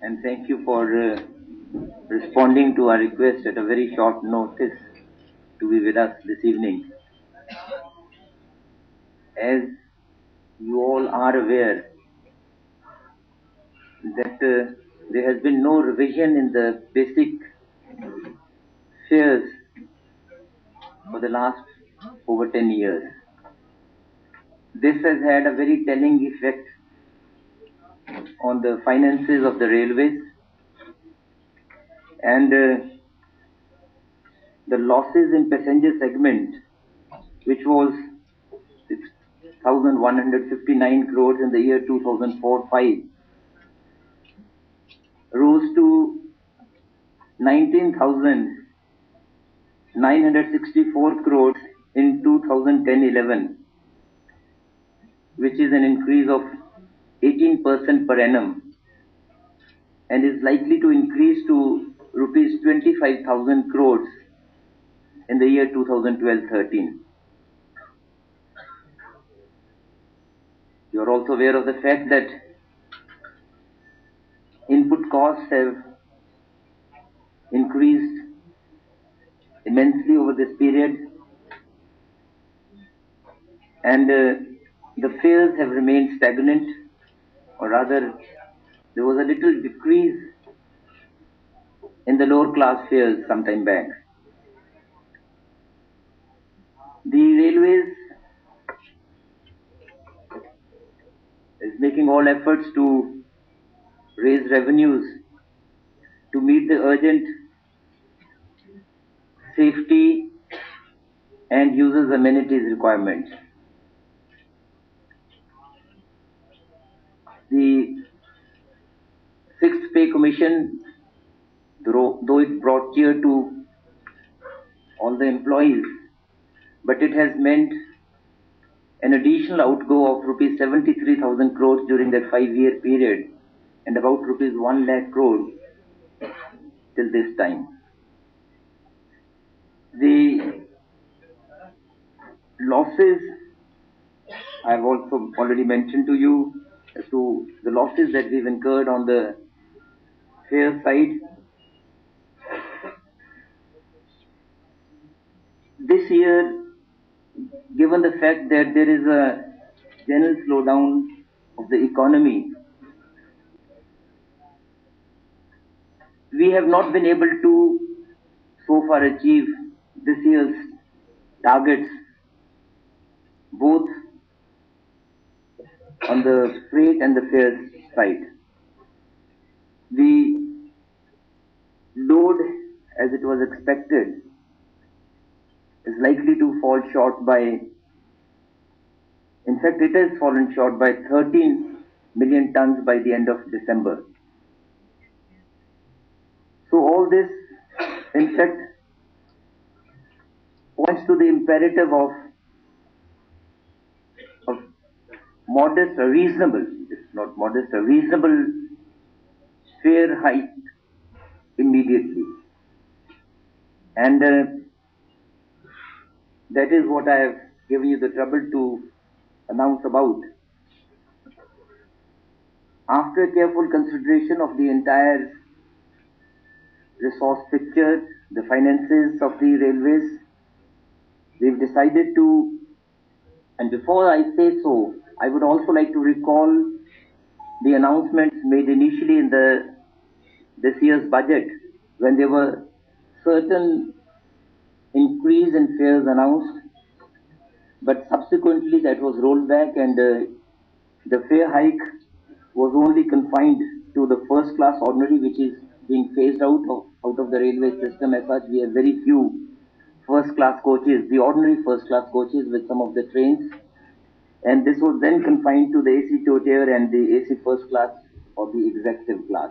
and thank you for responding to our request at a very short notice to be with us this evening. As you all are aware that there has been no revision in the basic fares for the last over 10 years. This has had a very telling effect on the finances of the railways, and the losses in passenger segment, which was 6,159 crores in the year 2004-5, rose to 19,964 crores in 2010-11, which is an increase of 18% per annum, and is likely to increase to rupees 25,000 crores in the year 2012-13. You are also aware of the fact that input costs have increased immensely over this period, and the fares have remained stagnant, or rather there was a little decrease in the lower class fares some time back. The railways is making all efforts to raise revenues to meet the urgent safety and users' amenities requirements. The Sixth Pay Commission, though it brought cheer to all the employees, but it has meant an additional outgo of rupees 73,000 crores during that 5-year period, and about rupees 1 lakh crores till this time. The losses, I have also already mentioned to you as to the losses that we've incurred on the fare side. This year, given the fact that there is a general slowdown of the economy, we have not been able to so far achieve this year's targets, both on the freight and the fare side. The load, as it was expected, is likely to fall short by, in fact it has fallen short by 13 million tons by the end of December. So all this, in fact, points to the imperative of modest or reasonable, it's not modest, a reasonable fare hike immediately. And that is what I have given you the trouble to announce about. After careful consideration of the entire resource picture, the finances of the railways, we've decided to, and before I say so, I would also like to recall the announcements made initially in this year's budget, when there were certain increase in fares announced, but subsequently that was rolled back, and the fare hike was only confined to the first class ordinary, which is being phased out of the railway system. As such, we have very few first class coaches, the ordinary first class coaches with some of the trains, and this was then confined to the AC two tier and the AC first class or the executive class,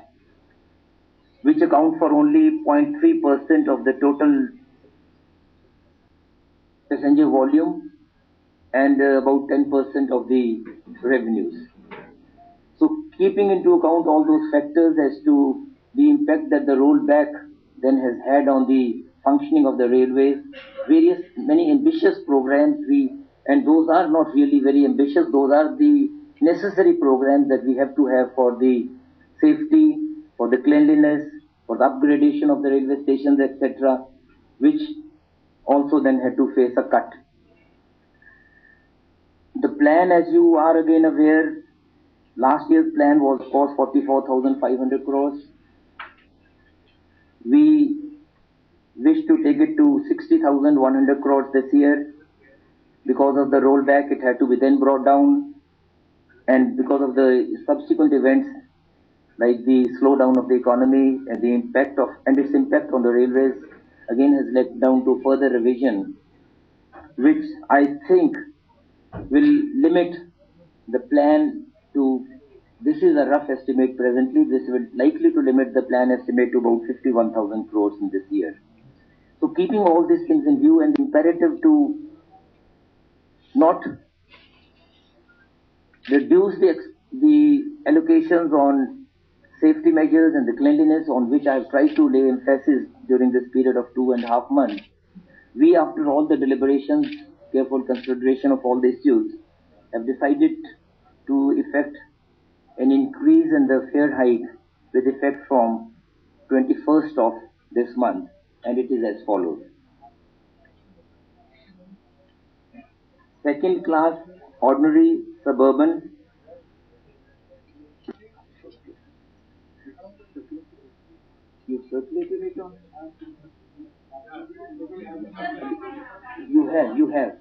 which account for only 0.3% of the total passenger volume and about 10% of the revenues. So keeping into account all those factors as to the impact that the rollback then has had on the functioning of the railways, many ambitious programs, and those are not really very ambitious, those are the necessary programs that we have to have for the safety, for the the cleanliness, for the upgradation of the railway stations, etc., which also then had to face a cut. The plan, as you are again aware, last year's plan was for 44,500 crores. We wish to take it to 60,100 crores this year. Because of the rollback, it had to be then brought down, and because of the subsequent events like the slowdown of the economy and the impact of its impact on the railways again has led down to further revision, which I think will limit the plan to, this is a rough estimate presently, this will likely to limit the plan estimate to about 51,000 crores in this year. So keeping all these things in view and imperative to not reduce the allocations on safety measures and the cleanliness, on which I have tried to lay emphasis during this period of 2.5 months. We, after all the deliberations, careful consideration of all the issues, have decided to effect an increase in the fare hike with effect from 21st of this month, and it is as follows. Second class ordinary suburban, you circulated it on? You have.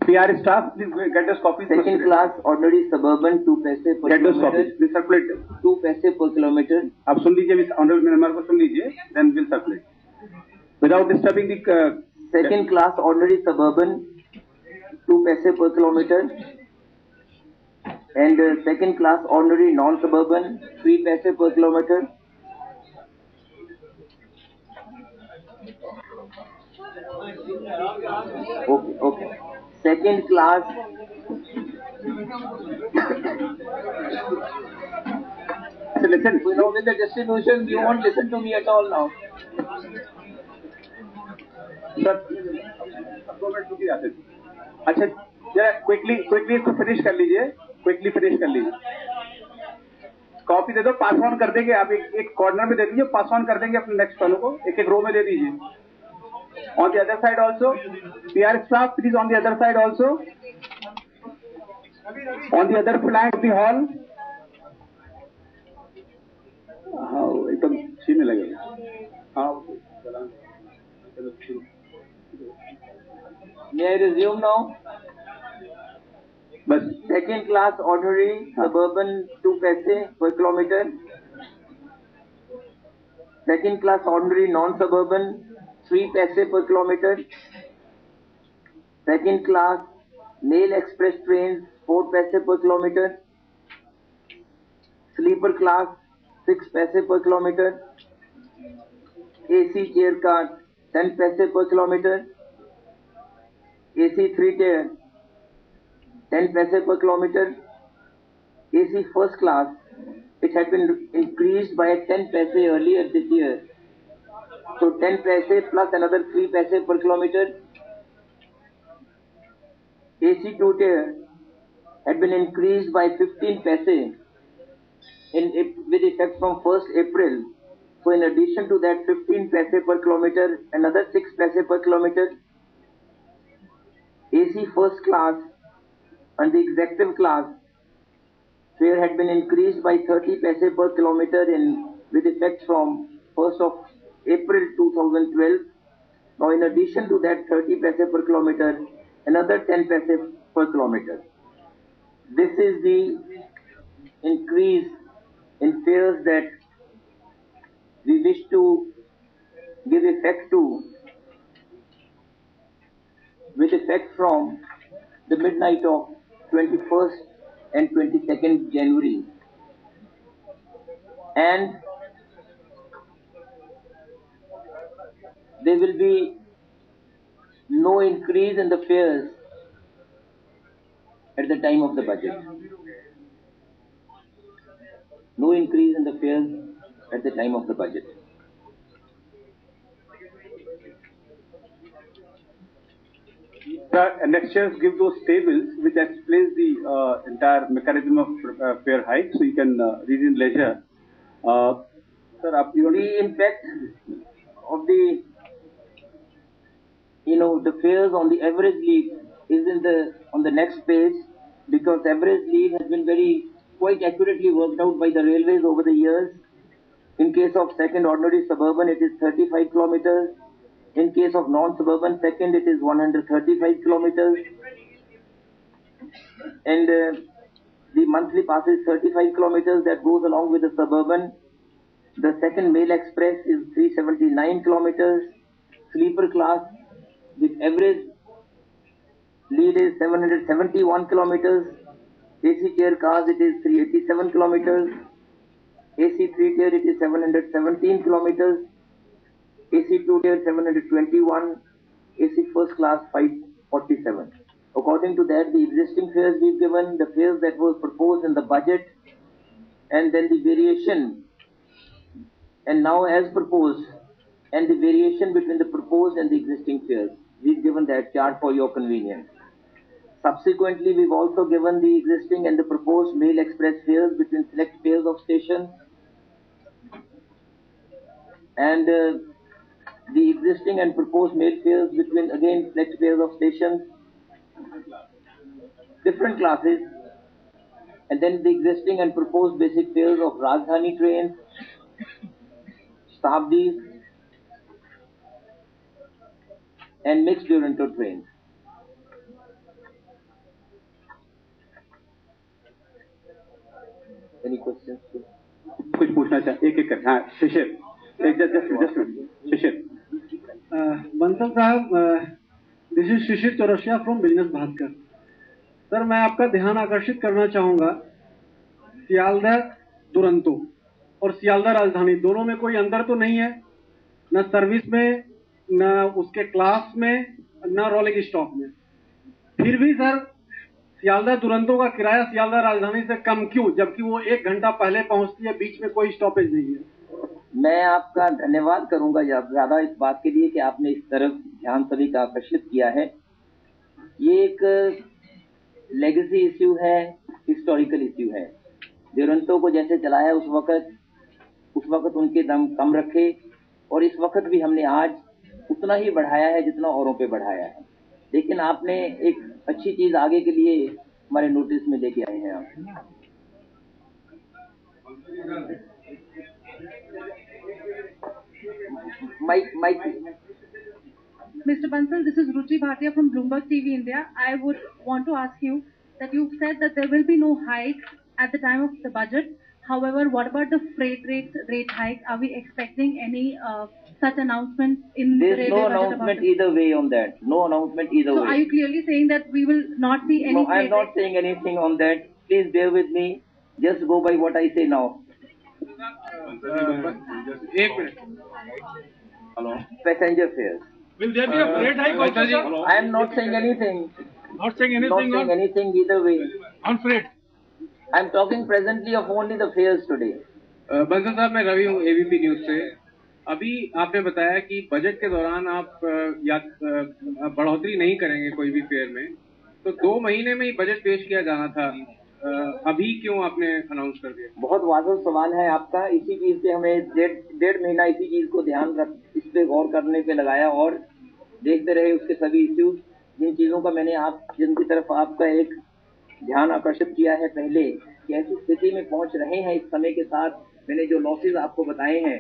PR staff, please get us copies. Second class ordinary suburban 2 paise per get us kilometer. copies. Please circulate. 2 paise per kilometer. आप सुन लीजिए, honourable member को सुन लीजिए, then we'll circulate. Without disturbing the second class ordinary suburban 2 paise per kilometer, and second class ordinary non-suburban 3 paise per kilometer. Okay. Second class listen. You know, with the distribution, you won't listen to me at all now. Sir, अच्छा जरा quickly इसको finish कर लीजिए, quickly finish कर लीजिए. Copy दे दो, pass on कर देंगे. आप एक कॉर्नर में दे दीजिए, पास ऑन कर देंगे अपने नेक्स्ट वालों को, एक रो में दे दीजिए. On the other side also, PR staff, please on the other side also. On the other flank of the hall. हाँ, एकदम छीनने लगेगा. हाँ. May I resume now? बस. Second class ordinary suburban 2 paise per kilometer. Second class ordinary non-suburban 3 paise per kilometer. Second class mail express trains 4 paise per kilometer. Sleeper class 6 paise per kilometer. AC chair car 10 paise per kilometer. AC 3 tier 10 paise per kilometer. AC first class, which had been increased by 10 paise earlier this year. So 10 paise plus another 3 paise per kilometer. AC 2 tier had been increased by 15 paise with effect from 1st April. So in addition to that 15 paise per kilometer, another 6 paise per kilometer. AC first class and the executive class fare had been increased by 30 paise per kilometer with effect from 1st of April 2012. Now in addition to that 30 paise per kilometer, another 10 paise per kilometer. This is the increase in fares that we wish to give effect to, with effect from the midnight of 21st and 22nd January. And there will be no increase in the fares at the time of the budget. No increase in the fares at the time of the budget. The annexures give those tables which explains the entire mechanism of fare hike, so you can read in leisure. Sir, आप The impact of the the fares on the average leave is on the next page, because average leave has been quite accurately worked out by the railways over the years. In case of second ordinary suburban, it is 35 kilometers. In case of non-suburban second, it is 135 kilometers. And the monthly pass is 35 kilometers that goes along with the suburban. The second mail express is 379 kilometers. Sleeper class with average lead is 771 kilometers. AC chair cars, it is 387 kilometers. AC 3 tier, it is 717 kilometers. AC 2 tier 721. AC first class 547. According to that, the existing fares we've given, the fares that was proposed in the budget, and then the variation, and now as proposed, and the variation between the proposed and the existing fares. We've given that chart for your convenience. Subsequently, we've also given the existing and the proposed mail express fares between select pairs of stations, and the existing and proposed mail fares between again select pairs of stations, different classes, and then the existing and proposed basic fares of Rajdhani trains, Shatabdis, and mixed Duronto trains. Any questions? कुछ पूछना चाहे एक एक कर हाँ शिशिर एक just शिशिर बंसल साहब, this is Shishir Chaurasia from business Bhaskar. Sir, मैं आपका ध्यान आकर्षित करना चाहूंगा, सियालदह दुरंतो और सियालदह राजधानी दोनों में कोई अंतर तो नहीं है, न सर्विस में, न उसके क्लास में, न रोलिंग स्टॉक में। फिर भी सर, सियालदह दुरंतो का किराया सियालदह राजधानी से कम क्यों, जबकि वो 1 घंटा पहले पहुंचती है, बीच में कोई स्टॉपेज नहीं है। मैं आपका धन्यवाद करूंगा ज्यादा इस बात के लिए कि आपने इस तरफ ध्यान सभी का आकर्षित किया है। ये एक लेगेसी इश्यू है, हिस्टोरिकल इश्यू है। दुरंतो को जैसे चलाया उस वक्त उनके दम कम रखे, और इस वक्त भी हमने आज उतना ही बढ़ाया है जितना औरों पे बढ़ाया है। लेकिन आपने एक अच्छी चीज आगे के लिए हमारे नोटिस में लेके आए हैं आप। Mike. Mr. Bansal, this is Ruchi Bhatia from Bloomberg TV India. I would want to ask you that you've said that there will be no hike at the time of the budget. However, what about the freight rate hike? Are we expecting any such announcement in the railway budget? There's no announcement either way on that. No announcement either way. So are you clearly saying that we will not see any? No, I'm not saying anything on that. Please bear with me. Just go by what I say now. एक minute. Hello Passenger fares. Will there be a freight hike also, sir? I am not saying anything. Not saying Not anything saying anything either way. on freight. I'm talking presently of only the fares today. Bansal साहब, मैं रवि हूँ ABP news से। अभी आपने बताया कि budget के दौरान आप बढ़ोतरी नहीं करेंगे कोई भी फेयर में, तो 2 महीने में ही बजट पेश किया जाना था, अभी क्यों आपने अनाउंस कर दिया? बहुत वाजिब सवाल है आपका। इसी चीज पे हमें डेढ़ महीना इसी चीज को इस पे गौर करने पे लगाया और देखते रहे उसके सभी इश्यूज, जिन चीजों का मैंने जिनकी तरफ आपका एक ध्यान आकर्षित किया है पहले, कि ऐसी स्थिति में पहुंच रहे हैं इस समय के साथ। मैंने जो लॉसेज आपको बताए हैं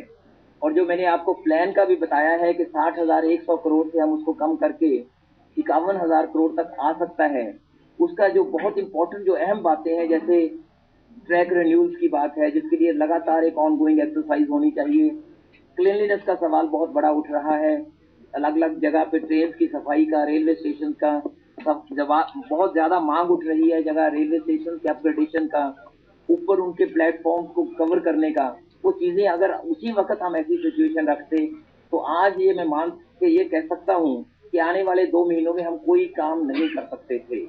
और जो मैंने आपको प्लान का भी बताया है कि 60,100 करोड़ से हम उसको कम करके 51,000 करोड़ तक आ सकता है, उसका जो बहुत इंपॉर्टेंट जो अहम बातें हैं, जैसे ट्रैक रिन्यूअल्स की बात है, जिसके लिए लगातार एक ऑनगोइंग एक्सरसाइज होनी चाहिए। क्लीनलीनेस का सवाल बहुत बड़ा उठ रहा है, अलग अलग जगह पे ट्रेन की सफाई का, रेलवे स्टेशन का बहुत ज्यादा मांग उठ रही है, जगह रेलवे स्टेशन के अपग्रेडेशन का, ऊपर उनके प्लेटफॉर्म को कवर करने का। वो चीजें अगर उसी वक्त हम ऐसी सिचुएशन रखते तो आज ये मैं मान के ये कह सकता हूँ कि आने वाले 2 महीनों में हम कोई काम नहीं कर सकते थे।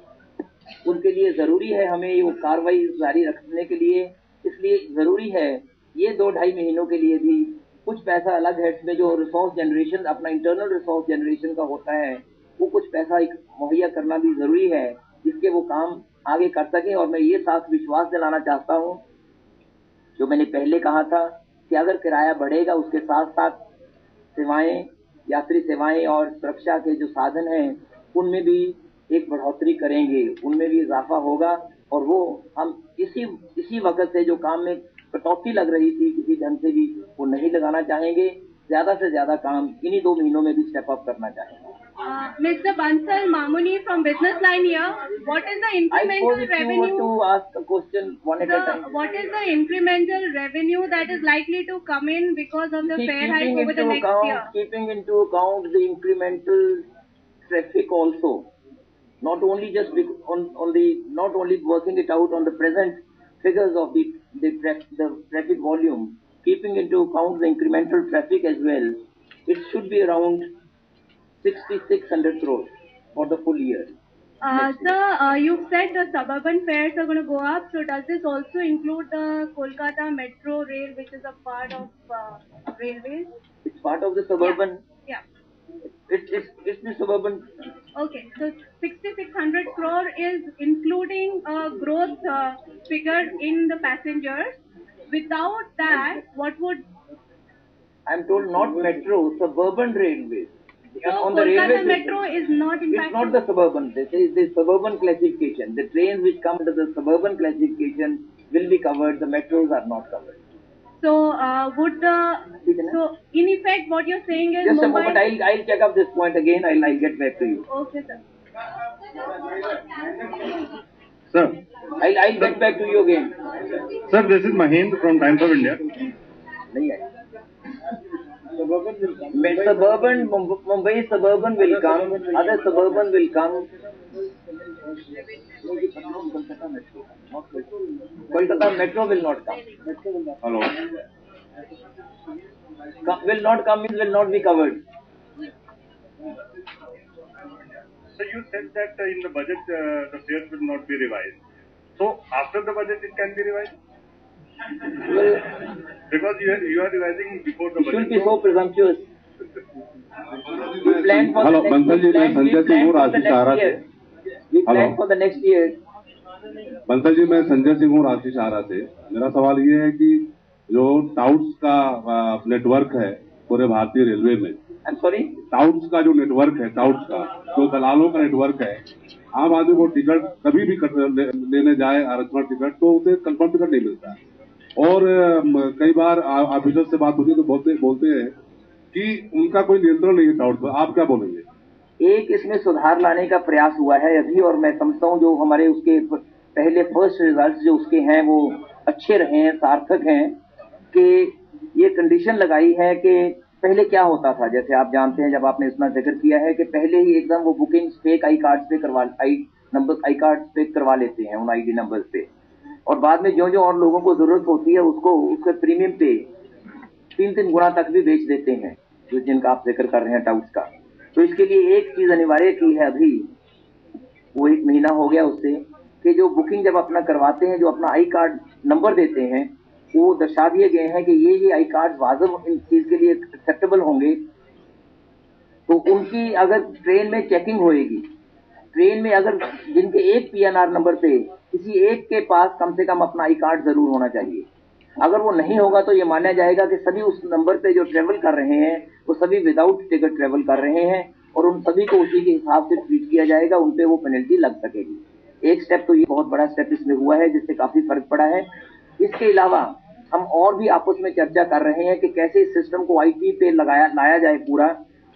उनके लिए जरूरी है हमें वो कार्रवाई जारी रखने के लिए, इसलिए जरूरी है ये 2-2.5 महीनों के लिए भी कुछ पैसा अलग है, इसमें जो रिसोर्स जनरेशन अपना इंटरनल रिसोर्स जनरेशन का होता है, वो कुछ पैसा मुहैया करना भी जरूरी है जिसके वो काम आगे कर सके। और मैं ये साथ विश्वास दिलाना चाहता हूँ, जो मैंने पहले कहा था कि अगर किराया बढ़ेगा उसके साथ साथ सेवाएं, यात्री सेवाएं और सुरक्षा के जो साधन हैं उनमें भी एक बढ़ोतरी करेंगे, उनमें भी इजाफा होगा। और वो हम इसी वक्त से जो काम में कटौती लग रही थी किसी ढंग से भी वो नहीं लगाना चाहेंगे। ज्यादा से ज्यादा काम इन्हीं 2 महीनों में भी स्टेप अप करना चाहेंगे। Mr. Bansal Mamuni from Business Line here. What is the incremental I suppose if you revenue? were to ask a question one at a time. What is the incremental revenue that is likely to come in because of the See, fare hike over the next year? Keeping into account the incremental traffic also, not only not only working it out on the present figures of the traffic volume, keeping into account the incremental traffic as well, it should be around 6,600 crores for the full year. Sir, you said the suburban fares are going to go up. So does this also include the Kolkata Metro Rail, which is a part of railways? It's part of the suburban. Yeah. It's the suburban. Okay, so 6,600 crore is including a growth figure in the passengers. Without that, what would? I'm told not metro, suburban railways. So On the Kolkata railway Metro is not impacted? It's not the suburban. This is the suburban classification. The trains which come to the suburban classification will be covered. The metros are not covered. So so in effect what you're saying is just Mumbai... a moment. I'll check up this point again. I'll get back to you. Okay, sir. Sir. I'll get back to you again. Sir, this is Mahendra from Times of India. Suburban, Mumbai suburban will come. Other suburban will come. Kolkata Metro will not come. Hello. Will not come means will not be covered. So you said that in the budget the fares will not be revised. So after the budget it can be revised? Well, because you are revising before the budget. Shouldn't be so presumptuous. We plan for Hello, the Bansal ji, मैं संजय सिंह हूँ राशि सहारा से. We plan for the next year. Bansal ji, मैं संजय सिंह हूँ राशि सहारा से. मेरा सवाल ये है कि जो टाउट्स का नेटवर्क है पूरे भारतीय रेलवे में, I'm sorry? टाउट्स का जो नेटवर्क है, टाउट्स का जो दलालों का नेटवर्क है, आम आदमी को टिकट कभी भी लेने जाए आरक्षण टिकट तो उसे कंफर्म टिकट नहीं मिलता है. और कई बार ऑफिसर से बात होती है तो बोलते हैं कि उनका कोई नियंत्रण नहीं है टाउट पर. आप क्या बोलेंगे? एक इसमें सुधार लाने का प्रयास हुआ है अभी, और मैं समझता हूँ जो हमारे उसके पहले फर्स्ट रिजल्ट्स जो उसके हैं वो अच्छे रहे हैं, सार्थक हैं. कि ये कंडीशन लगाई है कि पहले क्या होता था, जैसे आप जानते हैं, जब आपने इतना जिक्र किया है कि पहले ही एकदम वो बुकिंग फेक आई कार्ड पे करवा लेते हैं उन आईडी नंबर्स पे, और बाद में जो और लोगों को जरूरत होती है उसको उसके प्रीमियम पे 3 गुना तक भी बेच देते हैं, जो जिनका आप जिक्र कर रहे हैं टाउट्स का. तो इसके लिए एक चीज अनिवार्य की है अभी, वो 1 महीना हो गया उससे, कि जो बुकिंग जब अपना करवाते हैं, जो अपना आई कार्ड नंबर देते हैं, वो दर्शा दिए गए हैं कि ये आई कार्ड वाजिब इस चीज के लिए एक्सेप्टेबल होंगे. तो उनकी अगर ट्रेन में चेकिंग होएगी, ट्रेन में अगर जिनके एक पीएनआर नंबर पे किसी एक के पास कम से कम अपना आई कार्ड जरूर होना चाहिए. अगर वो नहीं होगा तो ये माना जाएगा कि सभी उस नंबर पे जो ट्रेवल कर रहे हैं वो सभी विदाउट टिकट ट्रेवल कर रहे हैं, और उन सभी को उसी के हिसाब से ट्रीट किया जाएगा, उन पे वो पेनल्टी लग सकेगी. एक स्टेप तो ये बहुत बड़ा स्टेप इसमें हुआ है जिससे काफी फर्क पड़ा है. इसके अलावा हम और भी आपस में चर्चा कर रहे हैं कि कैसे इस सिस्टम को आईटी पे लाया जाए पूरा,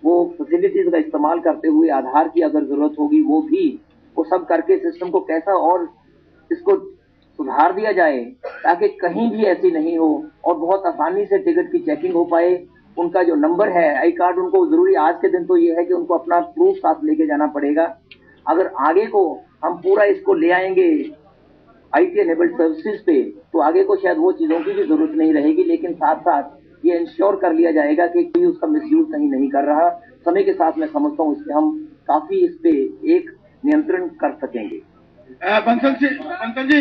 वो फैसिलिटीज का इस्तेमाल करते हुए आधार की अगर जरूरत होगी वो सब करके सिस्टम को कैसा और इसको सुधार दिया जाए ताकि कहीं भी ऐसी नहीं हो और बहुत आसानी से टिकट की चेकिंग हो पाए. उनका जो नंबर है आई कार्ड, उनको जरूरी आज के दिन तो ये है कि उनको अपना प्रूफ साथ लेके जाना पड़ेगा. अगर आगे को हम पूरा इसको ले आएंगे आईटी एनेबल्ड सर्विसेज पे, तो आगे को शायद वो चीजों की भी जरूरत नहीं रहेगी, लेकिन साथ साथ ये इंश्योर कर लिया जाएगा कि कोई उसका मिसयूज कहीं नहीं कर रहा. समय के साथ मैं समझता हूँ इससे हम काफी इस पे एक नियंत्रण कर सकेंगे. Bansal ji,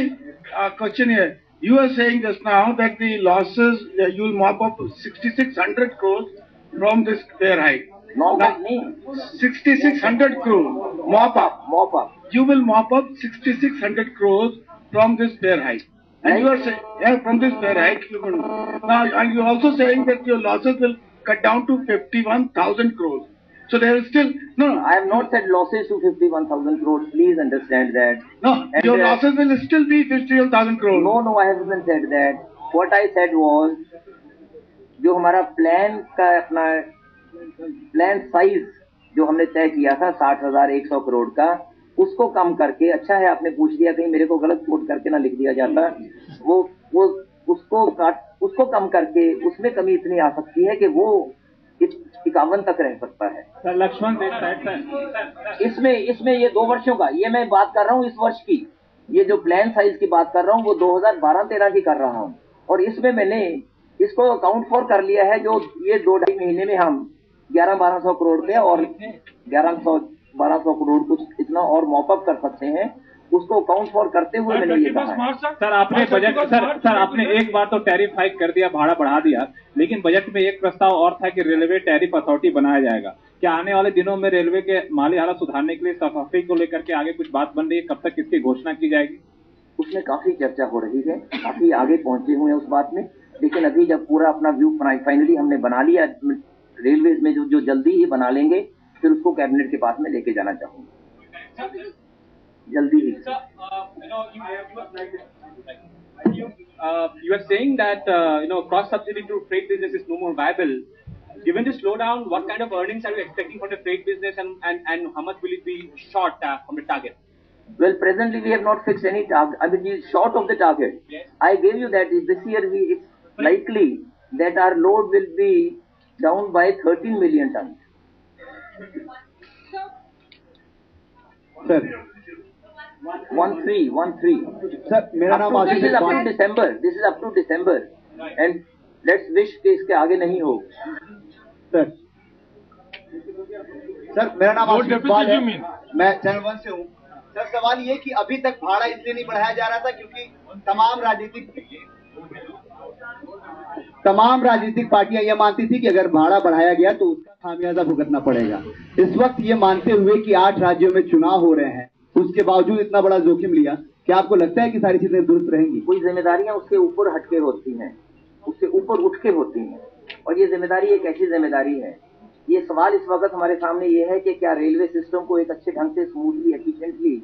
question here. You are saying just now that the losses, you will mop up 6,600 crores from this fare hike. Mop up, 6,600 crores. Mop up. Mop up. You will mop up 6,600 crores from this fare hike. And you are saying, yeah, from this fare hike, now, and you are also saying that your losses will cut down to 51,000 crores. So there is still, no. I have not said losses to 51,000 crores. Please understand that. No, And, your losses will still be 51,000 crores. No, I haven't said that. What I said was, जो हमारा plan का अपना plan size जो हमने तय किया था 60,100 करोड़ का, उसको कम करके, अच्छा है आपने पूछ लिया, कहीं मेरे को गलत कोट करके ना लिख दिया जाता, वो उसको कम करके उसमें कमी इतनी आ सकती है कि वो 51 तक रह सकता है। सर लक्ष्मण इसमें ये 2 वर्षों का, ये मैं बात कर रहा हूँ इस वर्ष की, ये जो प्लान साइज की बात कर रहा हूँ वो 2012-13 की कर रहा हूँ, और इसमें मैंने इसको अकाउंट फॉर कर लिया है, जो ये 2-2.5 महीने में हम 1100-1200 करोड़ पे और 1100-1200 करोड़ कुछ इतना और मॉपअप कर सकते हैं, उसको अकाउंट फॉर करते हुए मैंने ये कहा है। सर आपने बजट सर आपने एक बार तो टैरिफ हाइक कर दिया, भाड़ा बढ़ा दिया, लेकिन बजट में एक प्रस्ताव और था कि रेलवे टैरिफ अथॉरिटी बनाया जाएगा। क्या आने वाले दिनों में रेलवे के माली हालत सुधारने के लिए सफाई को लेकर के आगे कुछ बात बन रही है, कब तक इसकी घोषणा की जाएगी? उसमें काफी चर्चा हो रही है, काफी आगे पहुंचे हुए हैं उस बात में, लेकिन अभी जब पूरा अपना व्यू फाइनली हमने बना लिया रेलवे में, जो जल्दी ही बना लेंगे, फिर उसको कैबिनेट के पास में लेके जाना चाहूंगा जल्दी ही। You are saying that cross subsidy to freight business is no more viable. Given the slowdown, what kind of earnings are you expecting from the freight business, and how much will it be short from the target? Well, presently we have not fixed any target. I mean, we are short of the target. Yes. I gave you that this year it's likely that our load will be down by 13 million tons. Sir. 13. Sir, मेरा नाम आशीष। This is up to December. This is up to December. And let's wish कि इसके आगे नहीं हो। Sir. Sir मेरा नाम आशीष इकबाल है, मैं चैनल 1 से हूँ। सर सवाल ये कि अभी तक भाड़ा इसलिए नहीं बढ़ाया जा रहा था क्योंकि तमाम राजनीतिक पार्टियां यह मानती थी कि अगर भाड़ा बढ़ाया गया तो उसका खामियाजा भुगतना पड़ेगा। इस वक्त ये मानते हुए कि 8 राज्यों में चुनाव हो रहे हैं, उसके बावजूद इतना बड़ा जोखिम लिया, क्या आपको लगता है कि सारी चीजें दुरुस्त रहेंगी? कोई जिम्मेदारियां उसके ऊपर हटके होती हैं, उससे ऊपर उठ के होती हैं, और ये जिम्मेदारी एक ऐसी जिम्मेदारी है। ये सवाल इस वक्त हमारे सामने ये है कि क्या रेलवे सिस्टम को एक अच्छे ढंग से smoothly, efficiently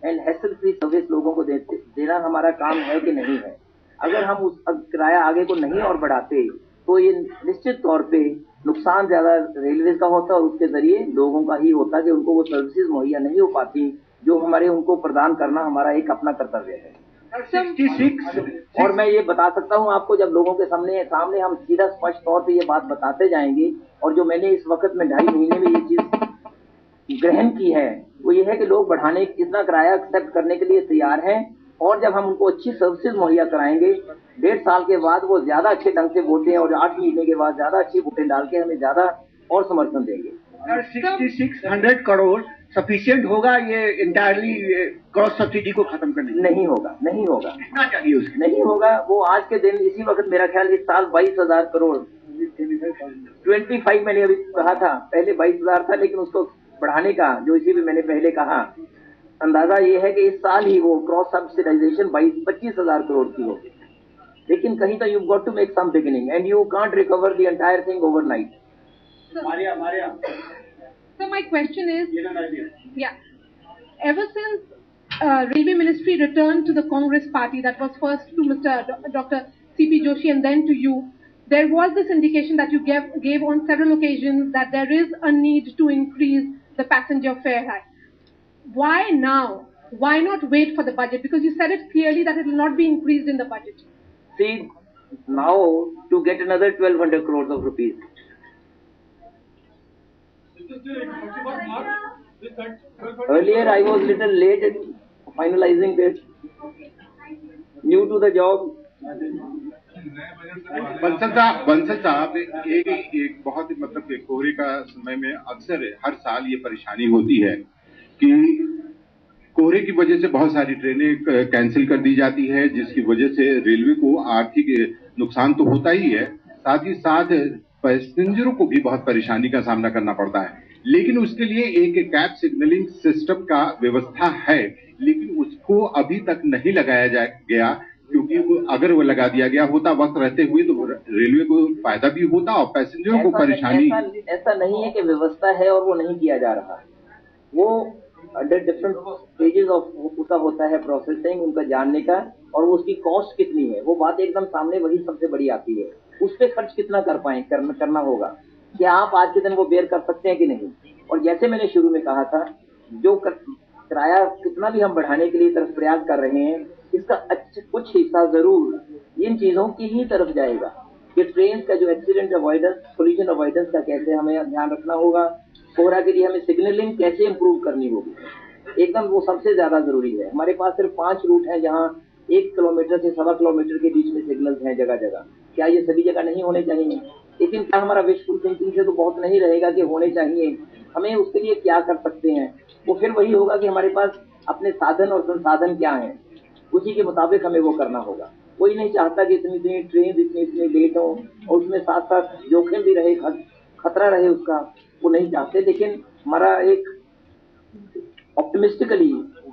and hassle free service लोगों को देना हमारा काम है कि नहीं है। अगर हम उस किराया आगे को नहीं और बढ़ाते तो ये निश्चित तौर पे नुकसान ज्यादा रेलवे का होता और उसके जरिए लोगों का ही होता कि उनको वो सर्विसेज मुहैया नहीं हो पाती जो हमारे उनको प्रदान करना हमारा एक अपना कर्तव्य है। 66 और मैं ये बता सकता हूँ आपको, जब लोगों के सामने हम सीधा स्पष्ट तौर पे ये बात बताते जाएंगे, और जो मैंने इस वक्त में 2.5 महीने में ये चीज ग्रहण की है वो ये है कि लोग बढ़ाने इतना किराया एक्सेप्ट करने के लिए तैयार हैं, और जब हम उनको अच्छी सर्विसेज मुहैया कराएंगे 1.5 साल के बाद वो ज्यादा अच्छे ढंग से वोटें, और 8 महीने के बाद ज्यादा अच्छी वोटें डाल के हमें ज्यादा और समर्थन देंगे। 6600 करोड़ सफिशिएंट होगा ये इंटायरली क्रॉस सब्सिडी को खत्म करने? नहीं होगा कितना चाहिए उसके? नहीं होगा। वो आज के दिन इसी वक्त मेरा ख्याल इस साल 22,000 करोड़ 25 मैंने अभी कहा था, पहले 22,000 था, लेकिन उसको बढ़ाने का जो इसी भी मैंने पहले कहा, अंदाजा ये है कि इस साल ही वो क्रॉस सब्सिडाइजेशन 25,000 करोड़ की होगी। लेकिन कहीं तो you got to make some beginning and you can't recover the entire thing overnight. Maria. So my question is, ever since Railway Ministry returned to the Congress Party, that was first to Dr. C.P. Joshi and then to you, there was this indication that you gave on several occasions that there is a need to increase the passenger fare hike. Why now? Why not wait for the budget? Because you said it clearly that it will not be increased in the budget. See, now to get another 1,200 crores of rupees. Earlier I was little late in finalizing this. New to the job. Bansal साहब एक बहुत ही मतलब कोहरे का समय में अक्सर हर साल ये परेशानी होती है कि कोहरे की वजह से बहुत सारी ट्रेनें कैंसिल कर दी जाती है, जिसकी वजह से रेलवे को आर्थिक नुकसान तो होता ही है, साथ ही साथ पैसेंजरों को भी बहुत परेशानी का सामना करना पड़ता है। लेकिन उसके लिए एक कैब सिग्नलिंग सिस्टम का व्यवस्था है, लेकिन उसको अभी तक नहीं लगाया गया, क्योंकि अगर वो लगा दिया गया होता वक्त रहते हुए तो रेलवे को फायदा भी होता और पैसेंजरों को परेशानी। ऐसा नहीं है कि व्यवस्था है और वो नहीं किया जा रहा, वो अंडर डिफरेंट स्टेजेस ऑफ उसका होता है प्रोसेसिंग, उनका जानने का, और वो उसकी कॉस्ट कितनी है, वो बात एकदम सामने वही सबसे बड़ी आती है। उस पर खर्च कितना कर पाए करना होगा, क्या आप आज के दिन वो बेयर कर सकते हैं कि नहीं। और जैसे मैंने शुरू में कहा था, जो किराया कितना भी हम बढ़ाने के लिए तरफ प्रयास कर रहे हैं, इसका कुछ हिस्सा जरूर इन चीजों की ही तरफ जाएगा कि ट्रेन का जो एक्सीडेंट अवॉइडेंस, कोलिजन अवॉइडेंस का कैसे हमें ध्यान रखना होगा, कोहरा के लिए हमें सिग्नलिंग कैसे इम्प्रूव करनी होगी, एकदम वो सबसे ज्यादा जरूरी है। हमारे पास सिर्फ 5 रूट हैं जहाँ 1 किलोमीटर से 1.25 किलोमीटर के बीच में सिग्नल्स हैं जगह जगह। क्या ये सभी जगह नहीं होने चाहिए? लेकिन क्या हमारा विशफुल थिंकिंग से तो बहुत नहीं रहेगा कि होने चाहिए, हमें उसके लिए क्या कर सकते हैं। वो फिर वही होगा कि हमारे पास अपने साधन और संसाधन क्या हैं, उसी के मुताबिक हमें वो करना होगा। कोई नहीं चाहता कि इतनी ट्रेन इतनी लेट हो और उसमें साथ साथ जोखिम भी रहे, खतरा रहे उसका, वो नहीं चाहते। लेकिन हमारा एक ऑप्टिमिस्टिकली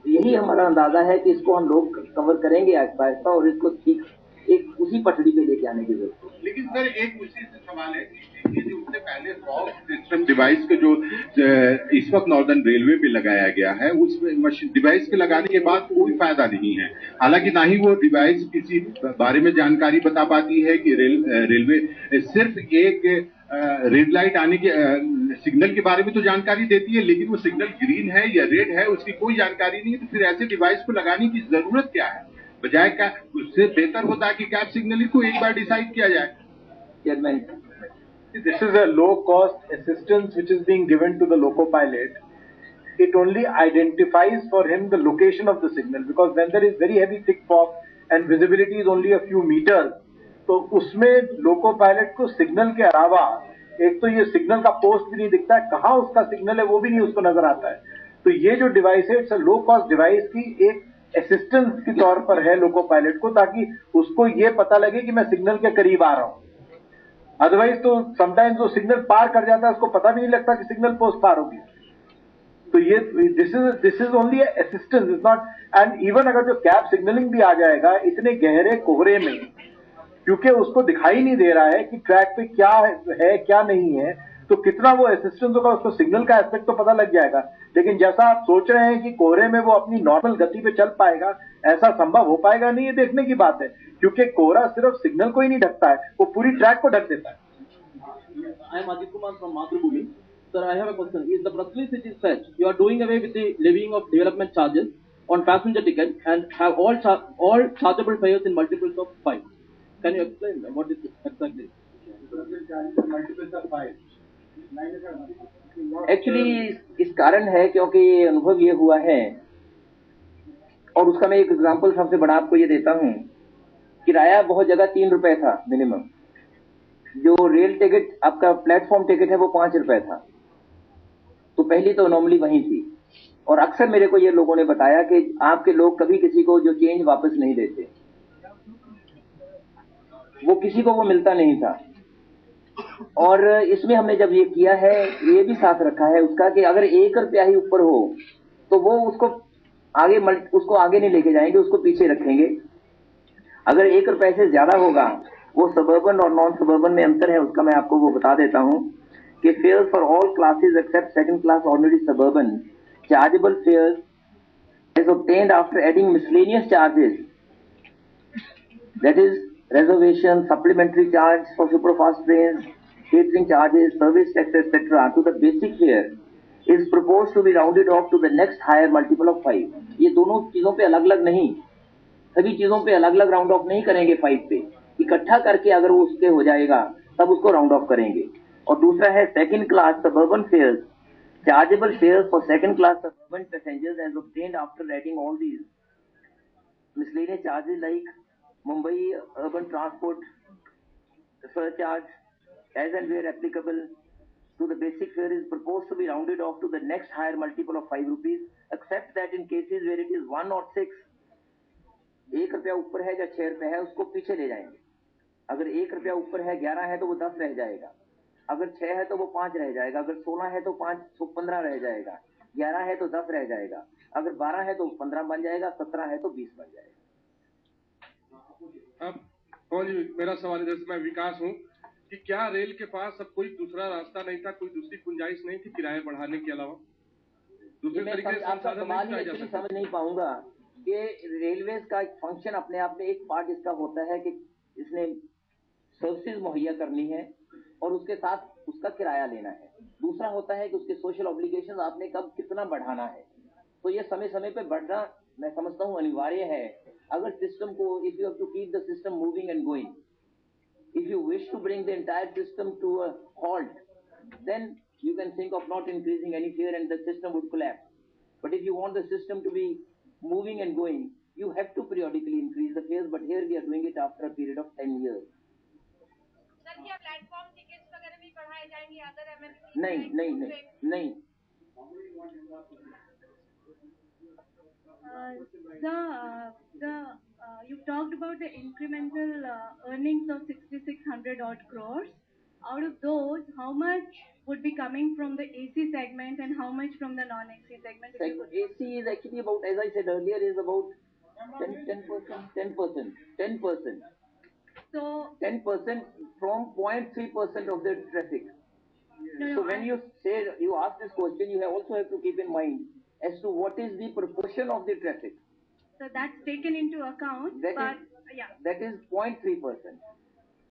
यही हमारा अंदाजा है कि इसको हम लोग कवर करेंगे आहिस्ता आहिस्ता और इसको ठीक एक उसी पटड़ी पे लेके आने की जरूरत है। लेकिन सर एक उसी से सवाल है कि ये जो उससे पहले सॉफ्ट सिस्टम डिवाइस के जो इस वक्त नॉर्दर्न रेलवे पे लगाया गया है, उस डिवाइस के लगाने के बाद कोई फायदा नहीं है। हालांकि ना ही वो डिवाइस किसी बारे में जानकारी बता पाती है कि रेलवे सिर्फ एक रेड लाइट आने के सिग्नल के बारे में तो जानकारी देती है, लेकिन वो सिग्नल ग्रीन है या रेड है उसकी कोई जानकारी नहीं है। तो फिर ऐसे डिवाइस को लगाने की जरूरत क्या है? बजाय का उससे बेहतर होता कि कैब सिग्नलिंग को एक बार डिसाइड किया जाए। This is a low-cost assistance which is being given to the loco pilot. It only identifies for him the location of the signal, because when there is very heavy thick fog and visibility is only a few meters, तो उसमें loco pilot को signal के अलावा एक तो ये signal का post भी नहीं दिखता है, कहाँ उसका सिग्नल है वो भी नहीं उसको नजर आता है। तो ये जो डिवाइस है, इट्स लो कॉस्ट डिवाइस की एक असिस्टेंस के तौर पर है लोको पायलट को, ताकि उसको ये पता लगे कि मैं सिग्नल के करीब आ रहा हूं। अदरवाइज तो समटाइम्स वो सिग्नल पार कर जाता है, उसको पता भी नहीं लगता कि सिग्नल पोस्ट पार होगी। तो ये this is only assistance, is not. And even अगर जो कैब सिग्नलिंग भी आ जाएगा इतने गहरे कोहरे में, क्योंकि उसको दिखाई नहीं दे रहा है कि ट्रैक पे क्या है क्या नहीं है, तो कितना वो असिस्टेंस होगा, उसको सिग्नल का एस्पेक्ट तो पता लग जाएगा। लेकिन जैसा आप सोच रहे हैं कि कोहरे में वो अपनी नॉर्मल गति पे चल पाएगा, ऐसा संभव हो पाएगा नहीं, ये देखने की बात है। क्योंकि कोहरा सिर्फ सिग्नल को ही नहीं ढकता है, वो पूरी ट्रैक को ढक देता है। I am Ajit Kumar from Mathrubhumi. Sir, I have a question. Is the press release which is said you are doing away with the levying of development charges on passenger ticket and have all chargeable fares in multiples of 5? Can you explain what is it exactly? Multiples of 5. Actually इस कारण है क्योंकि अनुभव ये हुआ है, और उसका मैं एक एग्जांपल सबसे बड़ा आपको ये देता हूँ। किराया बहुत जगह 3 रुपए था मिनिमम, जो रेल टिकट आपका प्लेटफॉर्म टिकट है वो 5 रुपए था। तो पहली तो अनोमली वहीं थी, और अक्सर मेरे को ये लोगों ने बताया कि आपके लोग कभी किसी को जो चेंज वापस नहीं देते, वो किसी को वो मिलता नहीं था। और इसमें हमने जब ये किया है, ये भी साथ रखा है उसका कि अगर 1 रुपया ही ऊपर हो तो वो उसको आगे नहीं लेके जाएंगे, उसको पीछे रखेंगे। अगर 1 रुपए से ज्यादा होगा, वो सबर्बन और नॉन सबर्बन में अंतर है, उसका मैं आपको वो बता देता हूँ कि fare for all classes except second class ordinary suburban chargeable fare is obtained after adding miscellaneous charges, that is reservation, supplementary charge for superfast trains, catering charges, service tax, etc. to the basic fare is proposed to be rounded off to the next higher multiple of 5. ये दोनों चीजों पे अलग अलग नहीं, सभी चीजों पे अलग अलग राउंड ऑफ नहीं करेंगे 5 पे, इकट्ठा करके अगर वो उसके हो जाएगा तब उसको राउंड ऑफ करेंगे। और दूसरा है second class suburban fares, chargeable fares for second class suburban passengers as obtained after adding all these miscellaneous charges like Mumbai urban transport surcharge as and where applicable to the basic fare is proposed to be rounded off to the next higher multiple of 5 rupees, except that in cases where it is 1 or 6, 1 रुपया ऊपर है या 6 रुपये है उसको पीछे ले जाएंगे। अगर 1 रुपया ऊपर है 11 है तो वो 10 रह जाएगा, अगर 6 है तो वो 5 रह जाएगा, अगर 16 है तो 15 रह जाएगा, 11 है तो 10 रह जाएगा, अगर 12 है तो 15 बन जाएगा, 17 है तो 20 बन जाएगा। अब कौन जी, मेरा सवाल इधर से, मैं विकास हूँ कि क्या रेल के पास अब कोई दूसरा रास्ता नहीं था, कोई दूसरी गुंजाइश नहीं थी किराए बढ़ाने के अलावा? दूसरे तरीके से आपका संसाधन सवाल ही नहीं जा एक्चुअली सकते? समझ नहीं पाऊंगा कि रेलवेज का एक फंक्शन अपने आप में एक पार्ट इसका होता है कि इसने सर्विसेज मुहैया करनी है और उसके साथ उसका किराया लेना है। दूसरा होता है कि उसके सोशल ऑब्लिगेशन आपने कब कितना बढ़ाना है। तो ये समय समय पे बढ़ना मैं समझता हूँ अनिवार्य है। अगर सिस्टम को, if you have to keep the system moving and going, if you wish to bring the entire system to a halt, then you can think of not increasing any fare and the system would collapse. But if you want the system to be moving and going, you have to periodically increase the fares, but here we are doing it after a period of 10 years. Sir क्या platform tickets वगैरह भी बढ़ाए जाएंगे other MNC? नहीं। You talked about the incremental earnings of 6,600 odd crores. Out of those, how much would be coming from the AC segment and how much from the non-AC segment? AC is actually about, as I said earlier, is about 10%. So 10% from 0.3% of the traffic. So when you ask this question, you also have to keep in mind as to what is the proportion of the traffic. So that's taken into account, That is 0.3%.